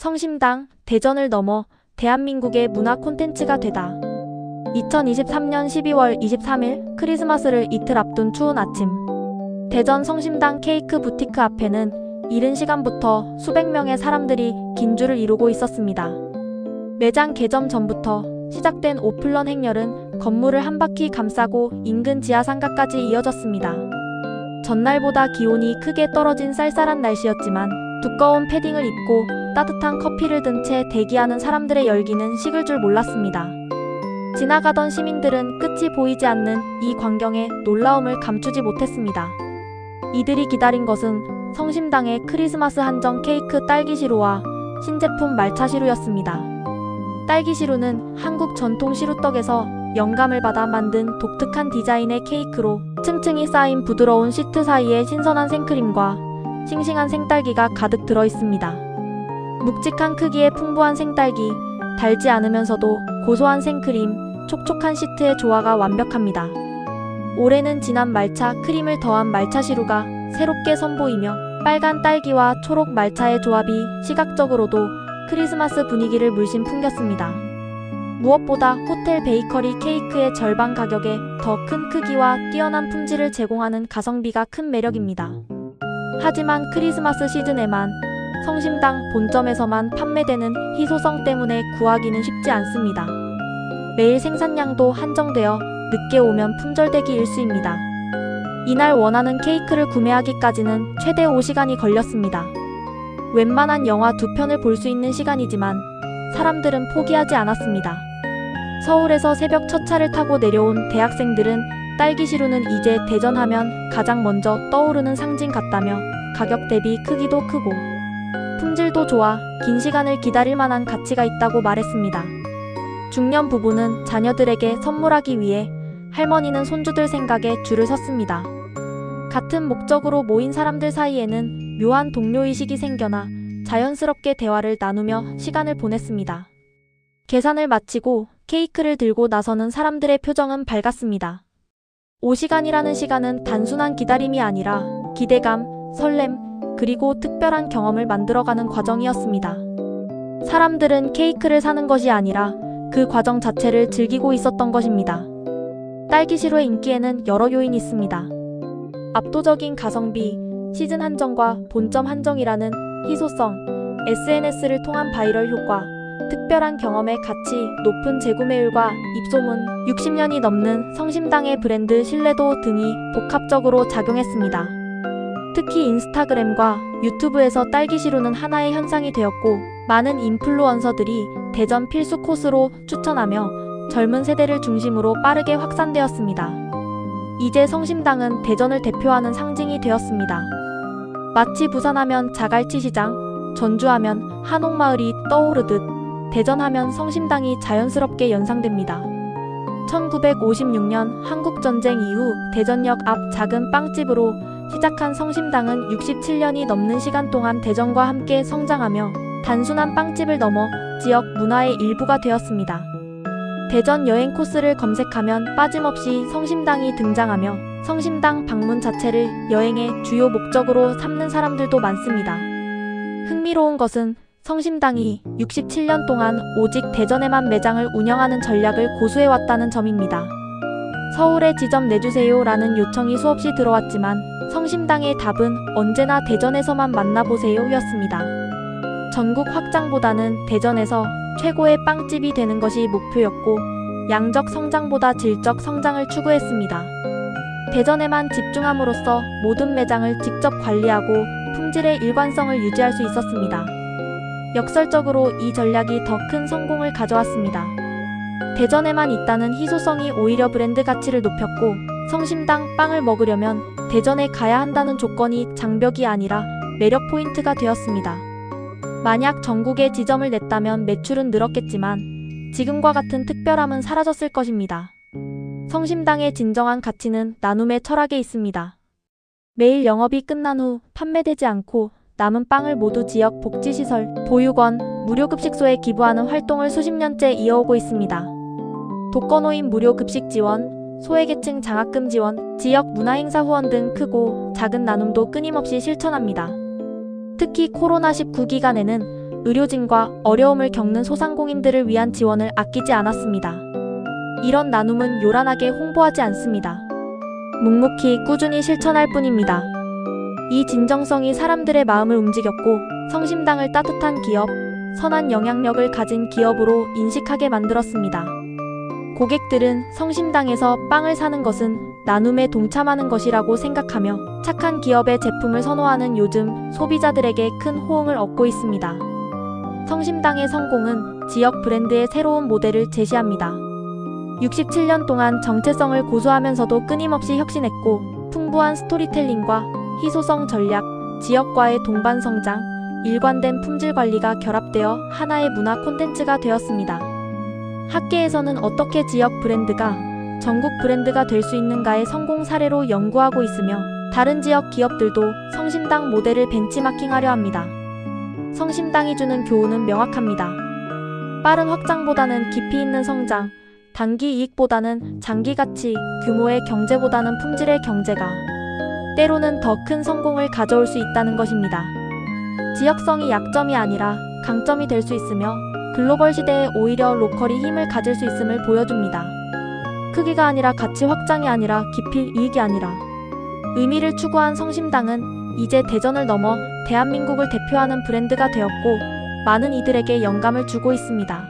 성심당, 대전을 넘어 대한민국의 문화 콘텐츠가 되다. 2023년 12월 23일 크리스마스를 이틀 앞둔 추운 아침, 대전 성심당 케이크 부티크 앞에는 이른 시간부터 수백 명의 사람들이 긴 줄을 이루고 있었습니다. 매장 개점 전부터 시작된 오픈런 행렬은 건물을 한 바퀴 감싸고 인근 지하상가까지 이어졌습니다. 전날보다 기온이 크게 떨어진 쌀쌀한 날씨였지만 두꺼운 패딩을 입고 따뜻한 커피를 든 채 대기하는 사람들의 열기는 식을 줄 몰랐습니다. 지나가던 시민들은 끝이 보이지 않는 이 광경에 놀라움을 감추지 못했습니다. 이들이 기다린 것은 성심당의 크리스마스 한정 케이크 딸기시루와 신제품 말차시루였습니다. 딸기시루는 한국 전통 시루떡에서 영감을 받아 만든 독특한 디자인의 케이크로 층층이 쌓인 부드러운 시트 사이에 신선한 생크림과 싱싱한 생딸기가 가득 들어 있습니다. 묵직한 크기의 풍부한 생딸기, 달지 않으면서도 고소한 생크림, 촉촉한 시트의 조화가 완벽합니다. 올해는 진한 말차 크림을 더한 말차시루가 새롭게 선보이며 빨간 딸기와 초록 말차의 조합이 시각적으로도 크리스마스 분위기를 물씬 풍겼습니다. 무엇보다 호텔 베이커리 케이크의 절반 가격에 더 큰 크기와 뛰어난 품질을 제공하는 가성비가 큰 매력입니다. 하지만 크리스마스 시즌에만 성심당 본점에서만 판매되는 희소성 때문에 구하기는 쉽지 않습니다. 매일 생산량도 한정되어 늦게 오면 품절되기 일쑤입니다. 이날 원하는 케이크를 구매하기까지는 최대 5시간이 걸렸습니다. 웬만한 영화 2편을 볼 수 있는 시간이지만 사람들은 포기하지 않았습니다. 서울에서 새벽 첫 차를 타고 내려온 대학생들은 딸기시루는 이제 대전하면 가장 먼저 떠오르는 상징 같다며 가격 대비 크기도 크고 품질도 좋아 긴 시간을 기다릴 만한 가치가 있다고 말했습니다. 중년 부부는 자녀들에게 선물하기 위해, 할머니는 손주들 생각에 줄을 섰습니다. 같은 목적으로 모인 사람들 사이에는 묘한 동료의식이 생겨나 자연스럽게 대화를 나누며 시간을 보냈습니다. 계산을 마치고 케이크를 들고 나서는 사람들의 표정은 밝았습니다. 5시간이라는 시간은 단순한 기다림이 아니라 기대감, 설렘, 그리고 특별한 경험을 만들어가는 과정이었습니다. 사람들은 케이크를 사는 것이 아니라 그 과정 자체를 즐기고 있었던 것입니다. 딸기시루의 인기에는 여러 요인이 있습니다. 압도적인 가성비, 시즌 한정과 본점 한정이라는 희소성, SNS를 통한 바이럴 효과, 특별한 경험의 가치, 높은 재구매율과 입소문, 60년이 넘는 성심당의 브랜드 신뢰도 등이 복합적으로 작용했습니다. 특히 인스타그램과 유튜브에서 딸기시루는 하나의 현상이 되었고, 많은 인플루언서들이 대전 필수 코스로 추천하며 젊은 세대를 중심으로 빠르게 확산되었습니다. 이제 성심당은 대전을 대표하는 상징이 되었습니다. 마치 부산하면 자갈치시장, 전주하면 한옥마을이 떠오르듯 대전하면 성심당이 자연스럽게 연상됩니다. 1956년 한국전쟁 이후 대전역 앞 작은 빵집으로 시작한 성심당은 67년이 넘는 시간 동안 대전과 함께 성장하며 단순한 빵집을 넘어 지역 문화의 일부가 되었습니다. 대전 여행 코스를 검색하면 빠짐없이 성심당이 등장하며 성심당 방문 자체를 여행의 주요 목적으로 삼는 사람들도 많습니다. 흥미로운 것은 성심당이 67년 동안 오직 대전에만 매장을 운영하는 전략을 고수해왔다는 점입니다. 서울에 지점 내주세요 라는 요청이 수없이 들어왔지만 성심당의 답은 언제나 대전에서만 만나보세요 였습니다. 전국 확장보다는 대전에서 최고의 빵집이 되는 것이 목표였고, 양적 성장보다 질적 성장을 추구했습니다. 대전에만 집중함으로써 모든 매장을 직접 관리하고 품질의 일관성을 유지할 수 있었습니다. 역설적으로 이 전략이 더 큰 성공을 가져왔습니다. 대전에만 있다는 희소성이 오히려 브랜드 가치를 높였고, 성심당 빵을 먹으려면 대전에 가야 한다는 조건이 장벽이 아니라 매력 포인트가 되었습니다. 만약 전국에 지점을 냈다면 매출은 늘었겠지만 지금과 같은 특별함은 사라졌을 것입니다. 성심당의 진정한 가치는 나눔의 철학에 있습니다. 매일 영업이 끝난 후 판매되지 않고 남은 빵을 모두 지역 복지시설, 보육원, 무료급식소에 기부하는 활동을 수십 년째 이어오고 있습니다. 독거노인 무료급식 지원, 소외계층 장학금 지원, 지역 문화행사 후원 등 크고 작은 나눔도 끊임없이 실천합니다. 특히 코로나19 기간에는 의료진과 어려움을 겪는 소상공인들을 위한 지원을 아끼지 않았습니다. 이런 나눔은 요란하게 홍보하지 않습니다. 묵묵히 꾸준히 실천할 뿐입니다. 이 진정성이 사람들의 마음을 움직였고 성심당을 따뜻한 기업, 선한 영향력을 가진 기업으로 인식하게 만들었습니다. 고객들은 성심당에서 빵을 사는 것은 나눔에 동참하는 것이라고 생각하며 착한 기업의 제품을 선호하는 요즘 소비자들에게 큰 호응을 얻고 있습니다. 성심당의 성공은 지역 브랜드의 새로운 모델을 제시합니다. 67년 동안 정체성을 고수하면서도 끊임없이 혁신했고 풍부한 스토리텔링과 희소성 전략, 지역과의 동반 성장, 일관된 품질 관리가 결합되어 하나의 문화 콘텐츠가 되었습니다. 학계에서는 어떻게 지역 브랜드가 전국 브랜드가 될 수 있는가의 성공 사례로 연구하고 있으며 다른 지역 기업들도 성심당 모델을 벤치마킹하려 합니다. 성심당이 주는 교훈은 명확합니다. 빠른 확장보다는 깊이 있는 성장, 단기 이익보다는 장기 가치, 규모의 경제보다는 품질의 경제가 때로는 더 큰 성공을 가져올 수 있다는 것입니다. 지역성이 약점이 아니라 강점이 될 수 있으며 글로벌 시대에 오히려 로컬이 힘을 가질 수 있음을 보여줍니다. 크기가 아니라 가치 확장이 아니라 깊이 이익이 아니라 의미를 추구한 성심당은 이제 대전을 넘어 대한민국을 대표하는 브랜드가 되었고 많은 이들에게 영감을 주고 있습니다.